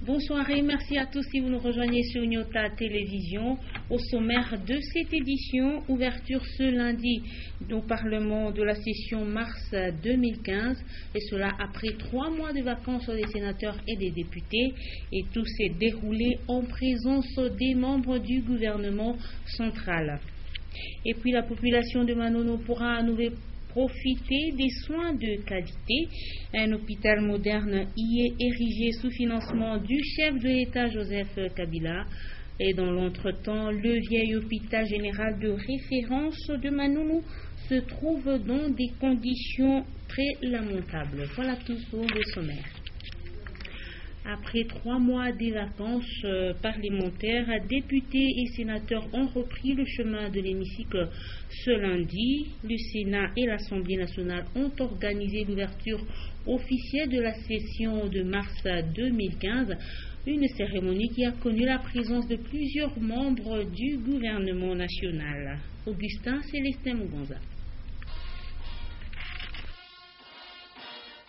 Bonsoir et merci à tous si vous nous rejoignez sur Nyota Télévision. Au sommaire de cette édition, ouverture ce lundi au Parlement de la session mars 2015, et cela après 3 mois de vacances des sénateurs et des députés, et tout s'est déroulé en présence des membres du gouvernement central. Et puis la population de Manono pourra à nouveau profiter des soins de qualité. Un hôpital moderne y est érigé sous financement du chef de l'État Joseph Kabila. Et dans l'entretemps, le vieil hôpital général de référence de Manono se trouve dans des conditions très lamentables. Voilà tout pour le sommaire. Après 3 mois des vacances parlementaires, députés et sénateurs ont repris le chemin de l'hémicycle ce lundi. Le Sénat et l'Assemblée nationale ont organisé l'ouverture officielle de la session de mars 2015, une cérémonie qui a connu la présence de plusieurs membres du gouvernement national. Augustin Célestin Mugonza.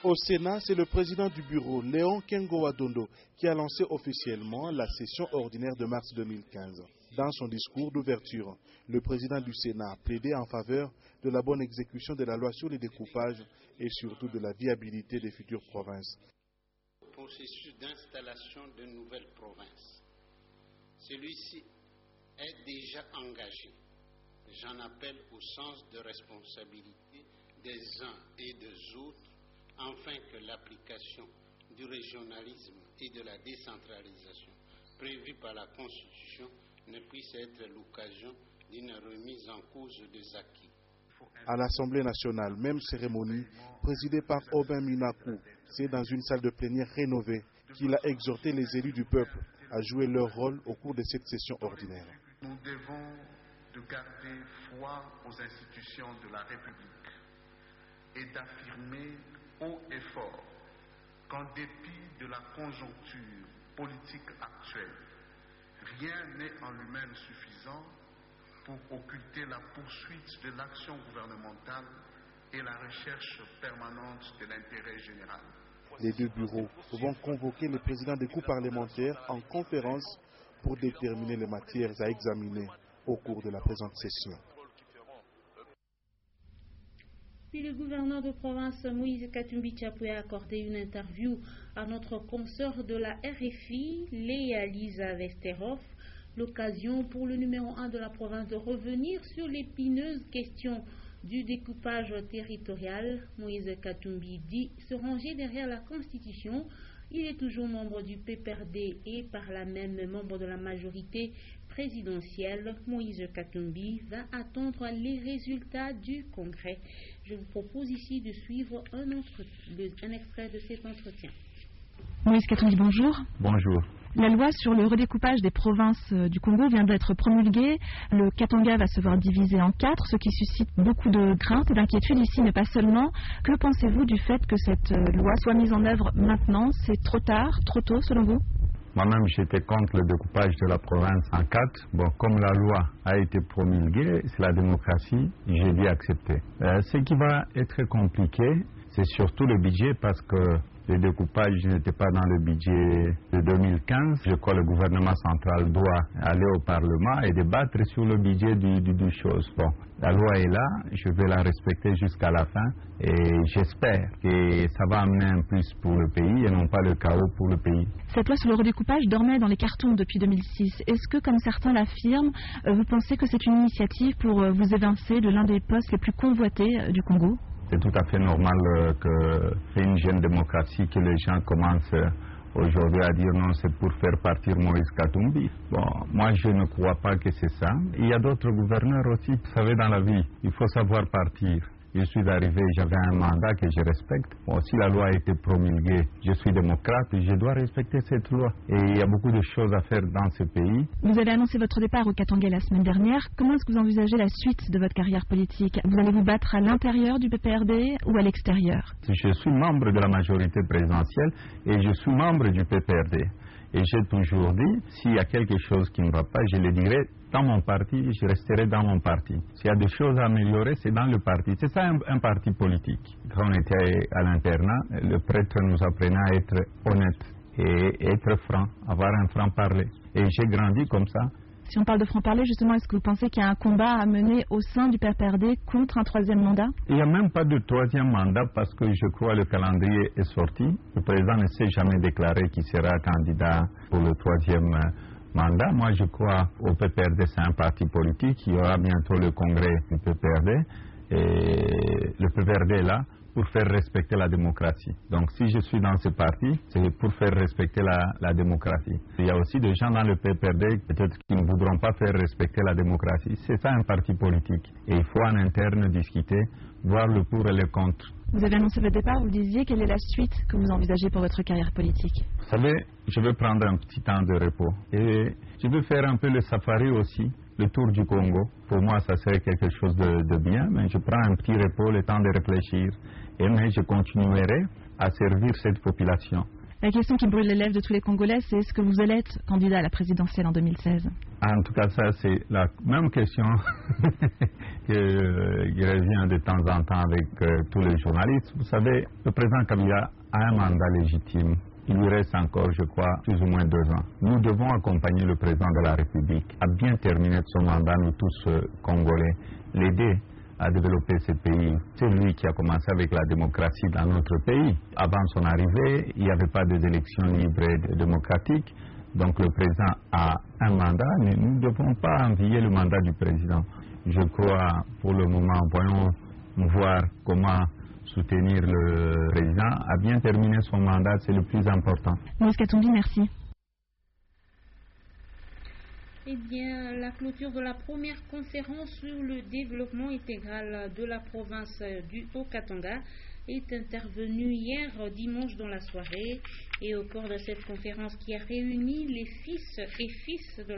Au Sénat, c'est le président du bureau, Léon Kengo-Wadondo, qui a lancé officiellement la session ordinaire de mars 2015. Dans son discours d'ouverture, le président du Sénat a plaidé en faveur de la bonne exécution de la loi sur les découpages et surtout de la viabilité des futures provinces. Le processus d'installation de nouvelles provinces, celui-ci est déjà engagé. J'en appelle au sens de responsabilité des uns et des autres, afin que l'application du régionalisme et de la décentralisation prévue par la Constitution ne puisse être l'occasion d'une remise en cause des acquis. À l'Assemblée nationale, même cérémonie, présidée par Aubin Minakou, c'est dans une salle de plénière rénovée qu'il a exhorté les élus du peuple à jouer leur rôle au cours de cette session ordinaire. Nous devons de garder foi aux institutions de la République et d'affirmer haut et fort qu'en dépit de la conjoncture politique actuelle, rien n'est en lui-même suffisant pour occulter la poursuite de l'action gouvernementale et la recherche permanente de l'intérêt général. Les deux bureaux vont convoquer les présidents des groupes parlementaires en conférence pour déterminer les matières à examiner au cours de la présente session. Puis le gouverneur de province Moïse Katumbi Tchapoué a accordé une interview à notre consoeur de la RFI, Léa Lisa Vesterhoff, l'occasion pour le numéro 1 de la province de revenir sur l'épineuse question du découpage territorial. Moïse Katumbi dit se ranger derrière la Constitution. Il est toujours membre du PPRD et par là même membre de la majorité présidentielle. Moïse Katumbi va attendre les résultats du Congrès. Je vous propose ici de suivre un extrait de cet entretien. Moïse Katumbi, bonjour. Bonjour. La loi sur le redécoupage des provinces du Congo vient d'être promulguée. Le Katanga va se voir divisé en 4, ce qui suscite beaucoup de craintes et d'inquiétudes ici, mais pas seulement. Que pensez-vous du fait que cette loi soit mise en œuvre maintenant? C'est trop tard, trop tôt selon vous? Moi-même, j'étais contre le découpage de la province en 4. Bon, comme la loi a été promulguée, c'est la démocratie, j'ai dû accepter. Ce qui va être compliqué, c'est surtout le budget parce que le découpage n'était pas dans le budget de 2015. Je crois que le gouvernement central doit aller au Parlement et débattre sur le budget du chose. Bon, la loi est là, je vais la respecter jusqu'à la fin et j'espère que ça va amener un plus pour le pays et non pas le chaos pour le pays. Cette loi sur le redécoupage dormait dans les cartons depuis 2006. Est-ce que, comme certains l'affirment, vous pensez que c'est une initiative pour vous évincer de l'un des postes les plus convoités du Congo? C'est tout à fait normal que c'est une jeune démocratie que les gens commencent aujourd'hui à dire non, c'est pour faire partir Moïse Katumbi. Bon, moi je ne crois pas que c'est ça. Il y a d'autres gouverneurs aussi. Vous savez, dans la vie, il faut savoir partir. Je suis arrivé, j'avais un mandat que je respecte. Bon, si la loi a été promulguée, je suis démocrate et je dois respecter cette loi. Et il y a beaucoup de choses à faire dans ce pays. Vous avez annoncé votre départ au Katanga la semaine dernière. Comment est-ce que vous envisagez la suite de votre carrière politique? Vous allez vous battre à l'intérieur du PPRD ou à l'extérieur? Je suis membre de la majorité présidentielle et je suis membre du PPRD. Et j'ai toujours dit, s'il y a quelque chose qui ne va pas, je le dirai dans mon parti, je resterai dans mon parti. S'il y a des choses à améliorer, c'est dans le parti. C'est ça un parti politique. Quand on était à l'internat, le prêtre nous apprenait à être honnête et être franc, avoir un franc-parler. Et j'ai grandi comme ça. Si on parle de franc-parler, justement, est-ce que vous pensez qu'il y a un combat à mener au sein du PPRD contre un troisième mandat? Il n'y a même pas de troisième mandat parce que je crois que le calendrier est sorti. Le président ne s'est jamais déclaré qu'il sera candidat pour le troisième mandat. Moi, je crois au PPRD, c'est un parti politique. Il y aura bientôt le congrès du PPRD. Et le PPRD est là pour faire respecter la démocratie. Donc si je suis dans ce parti, c'est pour faire respecter la démocratie. Il y a aussi des gens dans le PPRD peut-être qui ne voudront pas faire respecter la démocratie. C'est ça un parti politique. Et il faut en interne discuter, voir le pour et le contre. Vous avez annoncé votre départ, vous le disiez, quelle est la suite que vous envisagez pour votre carrière politique? Vous savez, je vais prendre un petit temps de repos. Et je vais faire un peu le safari aussi, le tour du Congo. Pour moi, ça serait quelque chose de bien, mais je prends un petit repos, le temps de réfléchir. Mais je continuerai à servir cette population. La question qui brûle les lèvres de tous les Congolais, c'est est-ce que vous allez être candidat à la présidentielle en 2016? En tout cas, ça, c'est la même question qui revient de temps en temps avec tous les journalistes. Vous savez, le président Kabila a un mandat légitime. Il lui reste encore, je crois, plus ou moins 2 ans. Nous devons accompagner le président de la République à bien terminer son mandat, nous tous Congolais, l'aider à développer ce pays. C'est lui qui a commencé avec la démocratie dans notre pays. Avant son arrivée, il n'y avait pas d'élections libres et démocratiques. Donc le président a un mandat, mais nous ne devons pas envier le mandat du président. Je crois, pour le moment, voyons voir comment soutenir le président à bien terminer son mandat, c'est le plus important. Moïse Katumbi, merci. Eh bien, la clôture de la première conférence sur le développement intégral de la province du Haut-Katanga est intervenue hier dimanche dans la soirée. Et au cours de cette conférence qui a réuni les fils et filles de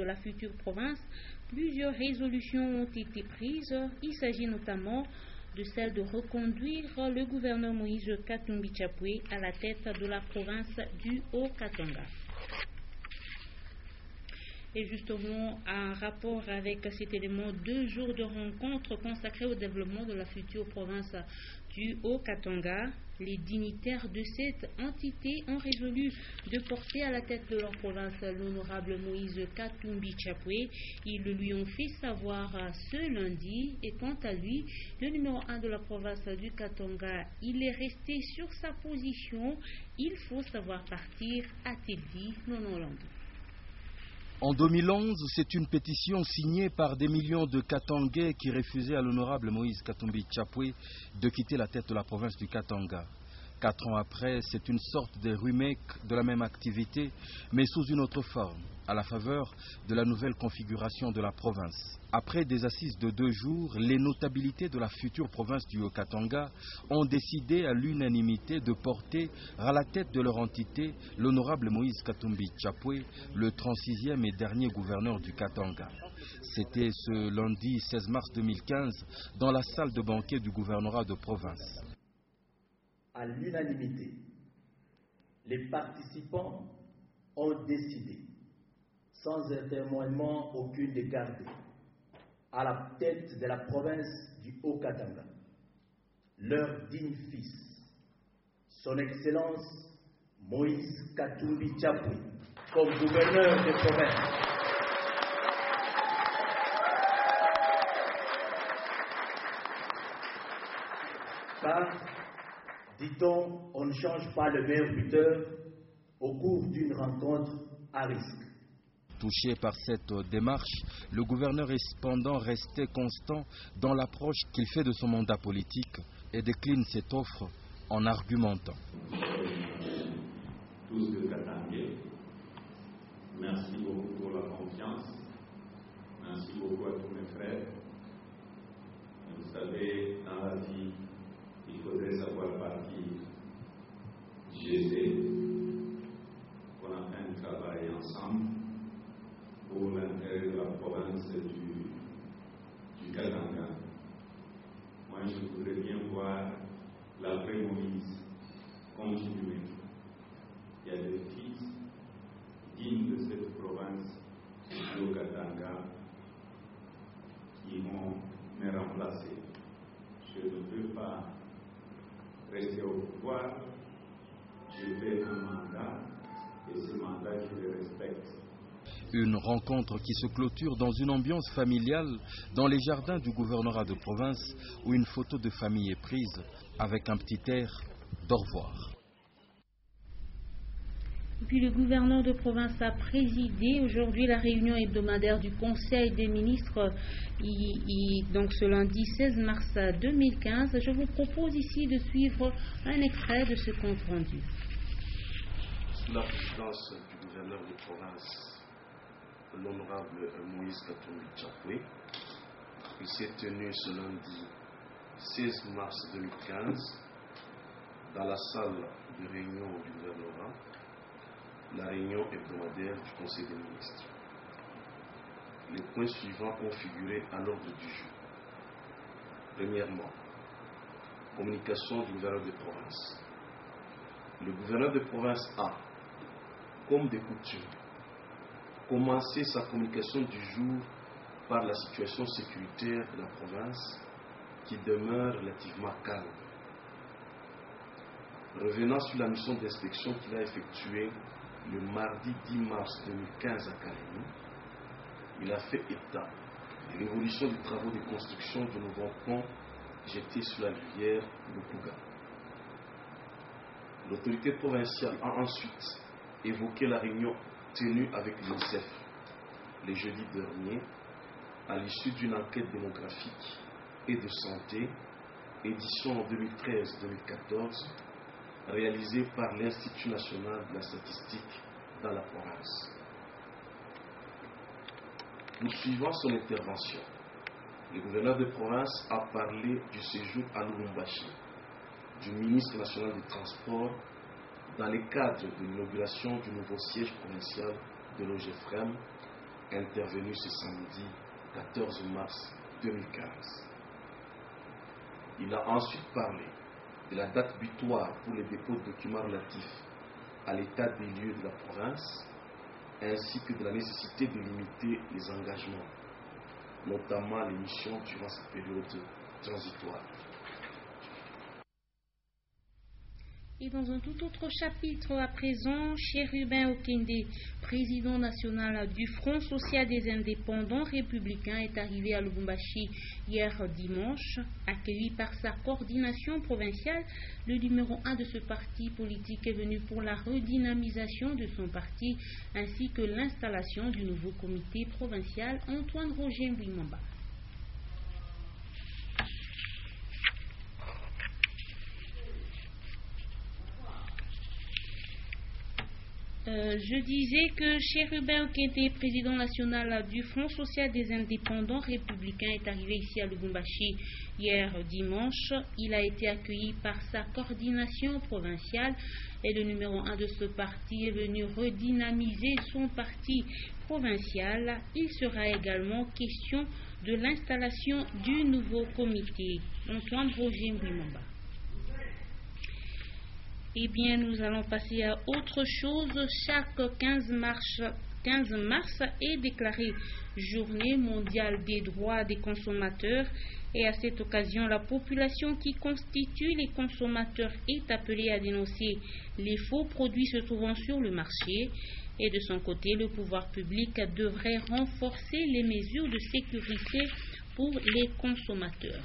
la future province, plusieurs résolutions ont été prises. Il s'agit notamment de celle de reconduire le gouverneur Moïse Katumbi Chapwe à la tête de la province du Haut-Katanga. Et justement, en rapport avec cet élément, 2 jours de rencontres consacrés au développement de la future province du Haut-Katanga, les dignitaires de cette entité ont résolu de porter à la tête de leur province l'honorable Moïse Katumbi Chapwe. Ils le lui ont fait savoir ce lundi. Et quant à lui, le numéro 1 de la province du Katanga, il est resté sur sa position. Il faut savoir partir, a-t-il dit, non Hollande. En 2011, c'est une pétition signée par des millions de Katangais qui refusaient à l'honorable Moïse Katumbi Chapwe de quitter la tête de la province du Katanga. 4 ans après, c'est une sorte de remake de la même activité, mais sous une autre forme, à la faveur de la nouvelle configuration de la province. Après des assises de 2 jours, les notabilités de la future province du Haut-Katanga ont décidé à l'unanimité de porter à la tête de leur entité l'honorable Moïse Katumbi Chapwe, le 36e et dernier gouverneur du Katanga. C'était ce lundi 16 mars 2015 dans la salle de banquet du gouvernorat de province. À l'unanimité, les participants ont décidé, sans intermoiement aucune de garder, à la tête de la province du Haut-Katanga, leur digne fils, son Excellence Moïse Katumbi Chapwe, comme gouverneur de province. Car, dit-on, on ne change pas le meilleur buteur au cours d'une rencontre à risque. Touché par cette démarche, le gouverneur est cependant resté constant dans l'approche qu'il fait de son mandat politique et décline cette offre en argumentant. Tous de Katangais, merci beaucoup pour la confiance. Merci beaucoup à tous mes frères. Vous savez, dans la vie, il faudrait savoir partir. Je sais qu'on a fait un travail ensemble pour l'intérêt de la province du Katanga. Moi, je voudrais bien voir l'après Moïse continuer mandat, je le respecte. Une rencontre qui se clôture dans une ambiance familiale dans les jardins du gouvernorat de province où une photo de famille est prise avec un petit air d'au revoir. Et puis le gouverneur de province a présidé aujourd'hui la réunion hebdomadaire du Conseil des ministres, donc ce lundi 16 mars 2015. Je vous propose ici de suivre un extrait de ce compte rendu. Sous la présidence du gouverneur de province, l'honorable Moïse Katumbi Chapwe, il s'est tenu ce lundi 16 mars 2015 dans la salle de réunion du gouvernorat, la réunion hebdomadaire du Conseil des ministres. Les points suivants ont figuré à l'ordre du jour. Premièrement, communication du gouverneur de province. Le gouverneur de province a, comme de coutume, commencé sa communication du jour par la situation sécuritaire de la province qui demeure relativement calme. Revenant sur la mission d'inspection qu'il a effectuée le mardi 10 mars 2015 à Kalemi, il a fait état de l'évolution des travaux de construction de nouveaux ponts jetés sur la rivière Lukuga. L'autorité provinciale a ensuite évoqué la réunion tenue avec l'UNICEF le jeudi dernier à l'issue d'une enquête démographique et de santé, édition 2013-2014, réalisée par l'Institut national de la statistique dans la province. Poursuivant son intervention, le gouverneur de province a parlé du séjour à Lubumbashi du ministre national des Transports dans le cadre de l'inauguration du nouveau siège provincial de l'OGFREM, intervenu ce samedi 14 mars 2015. Il a ensuite parlé de la date butoir pour les dépôts de documents relatifs à l'état des lieux de la province, ainsi que de la nécessité de limiter les engagements, notamment les missions durant cette période transitoire. Et dans un tout autre chapitre à présent, Chérubin Okende, président national du Front social des indépendants républicains, est arrivé à Lubumbashi hier dimanche. Accueilli par sa coordination provinciale, le numéro 1 de ce parti politique est venu pour la redynamisation de son parti ainsi que l'installation du nouveau comité provincial Antoine Roger Mbouimamba. Je disais que Chérubin Okende, président national du Front social des indépendants républicains, est arrivé ici à Lubumbashi hier dimanche. Il a été accueilli par sa coordination provinciale et le numéro 1 de ce parti est venu redynamiser son parti provincial. Il sera également question de l'installation du nouveau comité. Antoine Roger Mbouimamba. Eh bien, nous allons passer à autre chose. Chaque 15 mars est déclarée Journée mondiale des droits des consommateurs et à cette occasion, la population qui constitue les consommateurs est appelée à dénoncer les faux produits se trouvant sur le marché et de son côté, le pouvoir public devrait renforcer les mesures de sécurité pour les consommateurs.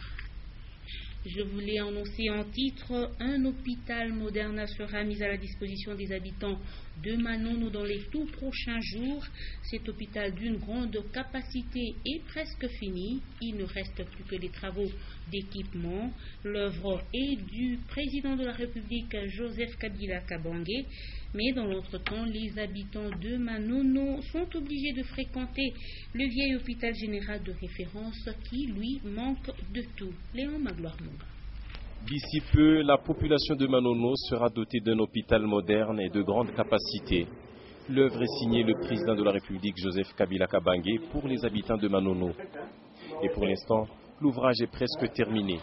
Je voulais annoncer en titre, un hôpital moderne sera mis à la disposition des habitants de Manono dans les tout prochains jours. Cet hôpital d'une grande capacité est presque fini. Il ne reste plus que des travaux d'équipement. L'œuvre est du président de la République, Joseph Kabila Kabange. Mais dans l'entretemps, les habitants de Manono sont obligés de fréquenter le vieil hôpital général de référence qui, lui, manque de tout. Léon Magloire-Monga. D'ici peu, la population de Manono sera dotée d'un hôpital moderne et de grande capacité. L'œuvre est signée le président de la République, Joseph Kabila Kabange, pour les habitants de Manono. Et pour l'instant, l'ouvrage est presque terminé.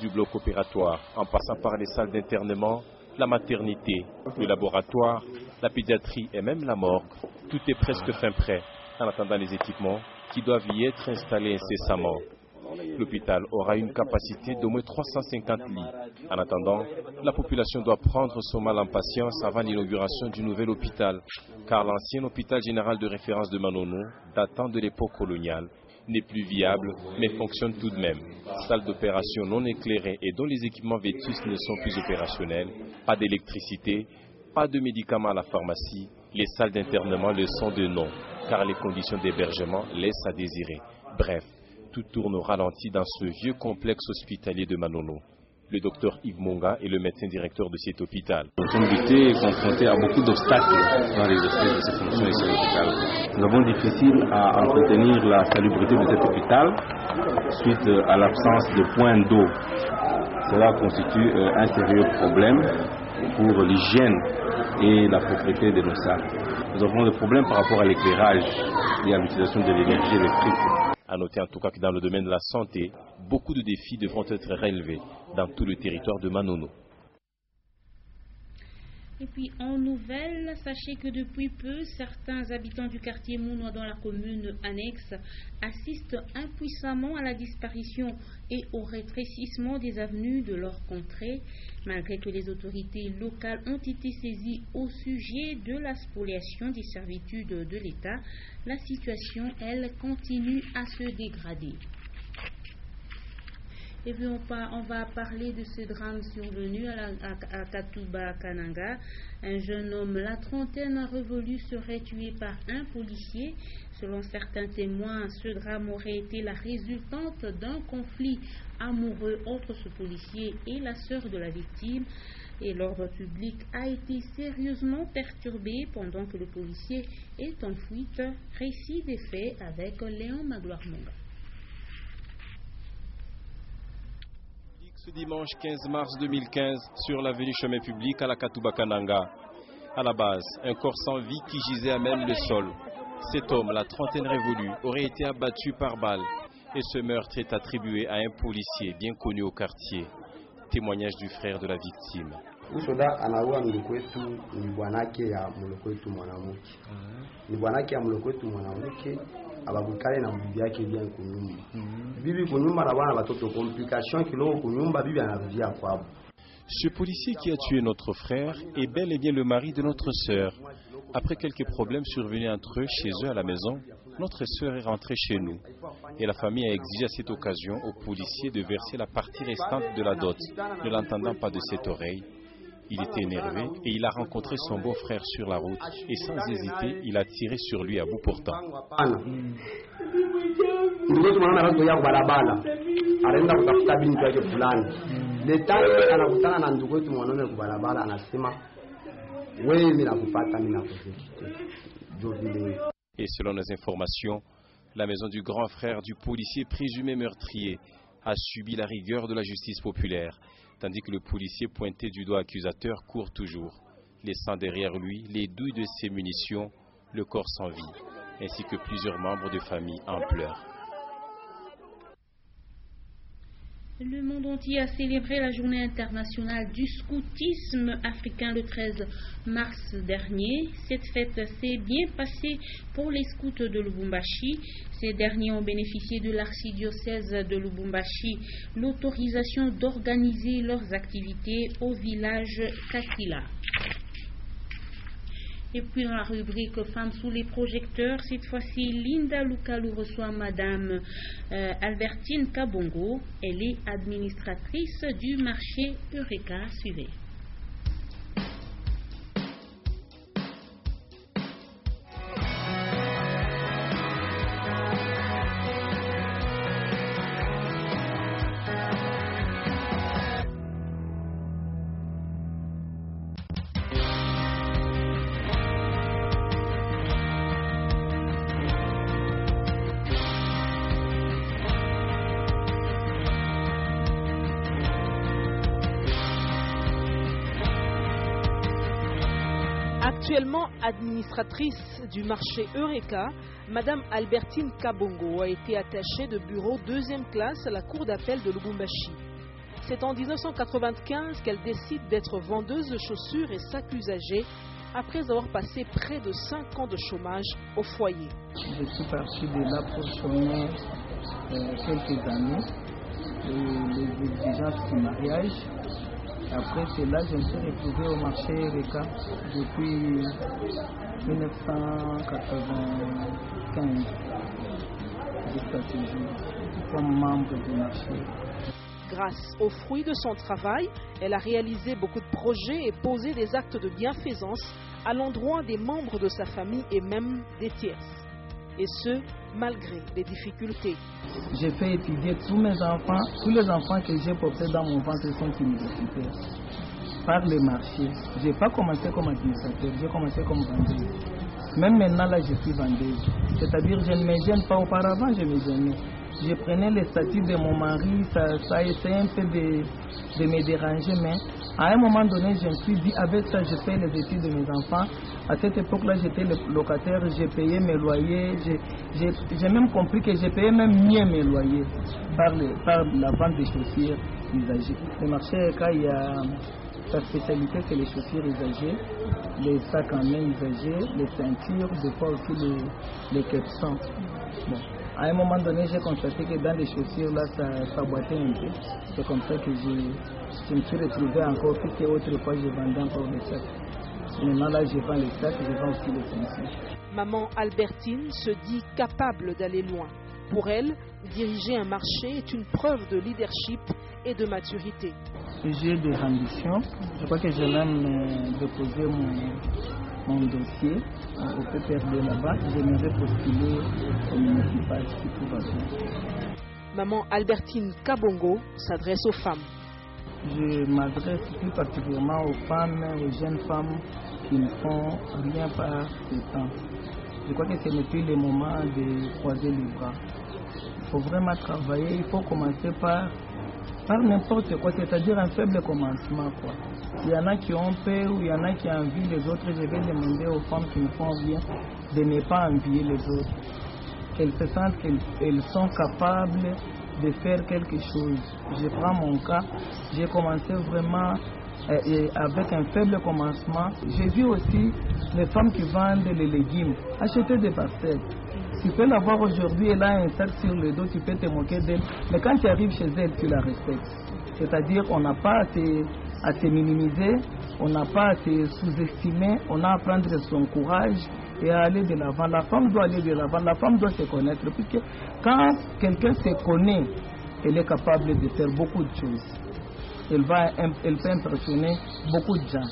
Du bloc opératoire, en passant par les salles d'internement, la maternité, le laboratoire, la pédiatrie et même la morgue, tout est presque fin prêt, en attendant les équipements qui doivent y être installés incessamment. L'hôpital aura une capacité d'au moins 350 lits. En attendant, la population doit prendre son mal en patience avant l'inauguration du nouvel hôpital, car l'ancien hôpital général de référence de Manono, datant de l'époque coloniale, n'est plus viable, mais fonctionne tout de même. Salle d'opération non éclairée et dont les équipements vétustes ne sont plus opérationnels, pas d'électricité, pas de médicaments à la pharmacie, les salles d'internement le sont de nom, car les conditions d'hébergement laissent à désirer. Bref, tout tourne au ralenti dans ce vieux complexe hospitalier de Manono. Le docteur Yves Monga est le médecin directeur de cet hôpital. Notre unité est confrontée à beaucoup d'obstacles dans l'exercice de ces fonctions ici à l'hôpital. Nous avons difficile à entretenir la salubrité de cet hôpital suite à l'absence de points d'eau. Cela constitue un sérieux problème pour l'hygiène et la propriété de nos salles. Nous avons des problèmes par rapport à l'éclairage et à l'utilisation de l'énergie électrique. À noter en tout cas que dans le domaine de la santé, beaucoup de défis devront être relevés dans tout le territoire de Manono. Et puis en nouvelle, sachez que depuis peu, certains habitants du quartier Mounois dans la commune annexe assistent impuissamment à la disparition et au rétrécissement des avenues de leur contrée, malgré que les autorités locales ont été saisies au sujet de la spoliation des servitudes de l'État. La situation, elle, continue à se dégrader. Et puis on va parler de ce drame survenu à Katuba Kananga. Un jeune homme, la trentaine, révolu, serait tué par un policier. Selon certains témoins, ce drame aurait été la résultante d'un conflit amoureux entre ce policier et la sœur de la victime. Et l'ordre public a été sérieusement perturbé pendant que le policier est en fuite. Récit des faits avec Léon Magloire-Monga. Ce dimanche 15 mars 2015, sur l'avenue Chemin Public à la Katuba Kananga. À la base, un corps sans vie qui gisait à même le sol. Cet homme, la trentaine révolue, aurait été abattu par balle. Et ce meurtre est attribué à un policier bien connu au quartier. Témoignage du frère de la victime. Usoda anaua ndugu wetu ni bwanake ya mloko wetu mwanamke. Ni bwanake ya mloko wetu mwanamke ababukale na bibi yake bien kunyumba. Bibi kunyumba na bana batoto complication kidogo kunyumba bibi anarudia kwabo. Ce policier qui a tué notre frère est bel et bien le mari de notre sœur. Après quelques problèmes survenus entre eux chez eux à la maison, notre sœur est rentrée chez nous. Et la famille a exigé à cette occasion au policier de verser la partie restante de la dot. Ne l'entendant pas de cette oreille, il était énervé et il a rencontré son beau-frère sur la route. Et sans hésiter, il a tiré sur lui à bout portant. Et selon les informations, la maison du grand frère du policier présumé meurtrier a subi la rigueur de la justice populaire, tandis que le policier pointé du doigt accusateur court toujours, laissant derrière lui les douilles de ses munitions, le corps sans vie, ainsi que plusieurs membres de famille en pleurs. Le monde entier a célébré la journée internationale du scoutisme africain le 13 mars dernier. Cette fête s'est bien passée pour les scouts de Lubumbashi. Ces derniers ont bénéficié de l'archidiocèse de Lubumbashi l'autorisation d'organiser leurs activités au village Kakila. Et puis dans la rubrique Femmes sous les projecteurs, cette fois-ci, Linda Lukalu reçoit Madame Albertine Kabongo. Elle est administratrice du marché Eureka. Suivez. Actuellement administratrice du marché Eureka, Madame Albertine Kabongo a été attachée de bureau 2e classe à la cour d'appel de Lubumbashi. C'est en 1995 qu'elle décide d'être vendeuse de chaussures et sacs usagés après avoir passé près de 5 ans de chômage au foyer. Je suis partie de là pour chômage quelques années, les exigences du mariage. Après cela, je me suis retrouvé au marché Eureka depuis 1995 jusqu'à ce jour, comme membre du marché. Grâce aux fruits de son travail, elle a réalisé beaucoup de projets et posé des actes de bienfaisance à l'endroit des membres de sa famille et même des tierces. Et ce, malgré les difficultés. J'ai fait étudier tous mes enfants, tous les enfants que j'ai portés dans mon ventre sont universitaires. Par les marchés. Je n'ai pas commencé comme administrateur, j'ai commencé comme vendeuse. Même maintenant, là, je suis vendeuse. C'est-à-dire, je ne me gêne pas. Auparavant, je me gênais. Je prenais les statuts de mon mari, ça a essayé un peu de me déranger, mais à un moment donné, je me suis dit, avec ça, je fais les études de mes enfants. À cette époque-là, j'étais locataire, j'ai payé mes loyers. J'ai même compris que j'ai payé même mieux mes loyers par la vente des chaussures usagées. Le marché ECA, il y a sa spécialité, c'est les chaussures usagées, les sacs en main usagés, les ceintures, des fois aussi les capuchons. Bon. À un moment donné, j'ai constaté que dans les chaussures, là, ça boitait un peu. C'est comme ça que je me suis retrouvé encore, puisque autrefois, je vendais encore les sacs. Maintenant, là, je vends les sacs, je vends aussi les ceintures. Maman Albertine se dit capable d'aller loin. Pour elle, diriger un marché est une preuve de leadership et de maturité. J'ai des ambitions. Je crois que j'ai même déposé mon dossier au PPRD là-bas. J'aimerais postuler au municipal si tout va bien. Maman Albertine Kabongo s'adresse aux femmes. Je m'adresse plus particulièrement aux femmes, aux jeunes femmes qui ne font rien par ce temps. Je crois que ce n'est plus le moment de croiser les bras. Il faut vraiment travailler, il faut commencer par n'importe quoi, c'est-à-dire un faible commencement, quoi. Il y en a qui ont peur ou il y en a qui envient les autres. Je vais demander aux femmes qui ne font rien de ne pas envier les autres. Qu'elles se sentent qu'elles sont capables de faire quelque chose. Je prends mon cas, j'ai commencé vraiment avec un faible commencement. J'ai vu aussi les femmes qui vendent les légumes, acheter des parcelles. Tu peux la voir aujourd'hui, elle a un sac sur le dos, tu peux te moquer d'elle. Mais quand tu arrives chez elle, tu la respectes. C'est-à-dire qu'on n'a pas à se minimiser, on n'a pas à se sous-estimer, on a à prendre son courage et à aller de l'avant. La femme doit aller de l'avant, la femme doit se connaître. Puisque quand quelqu'un se connaît, elle est capable de faire beaucoup de choses. Elle peut impressionner beaucoup de gens.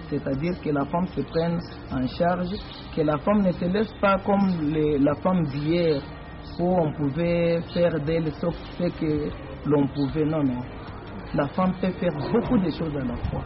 C'est-à-dire que la femme se prenne en charge, que la femme ne se laisse pas comme la femme d'hier, où on pouvait faire d'elle sauf ce que l'on pouvait. Non, non. La femme peut faire beaucoup de choses à la fois.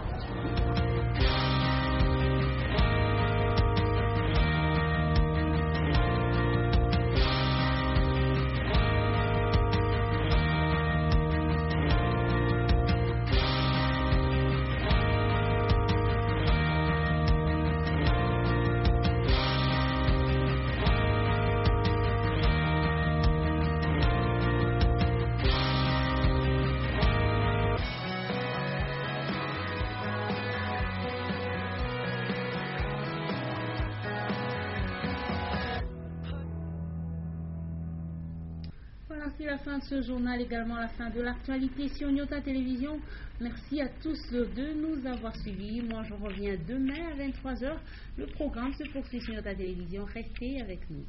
C'est la fin de ce journal, également la fin de l'actualité sur Nyota Télévision. Merci à tous de nous avoir suivis. Moi, je reviens demain à 23h. Le programme se poursuit sur Nyota Télévision. Restez avec nous.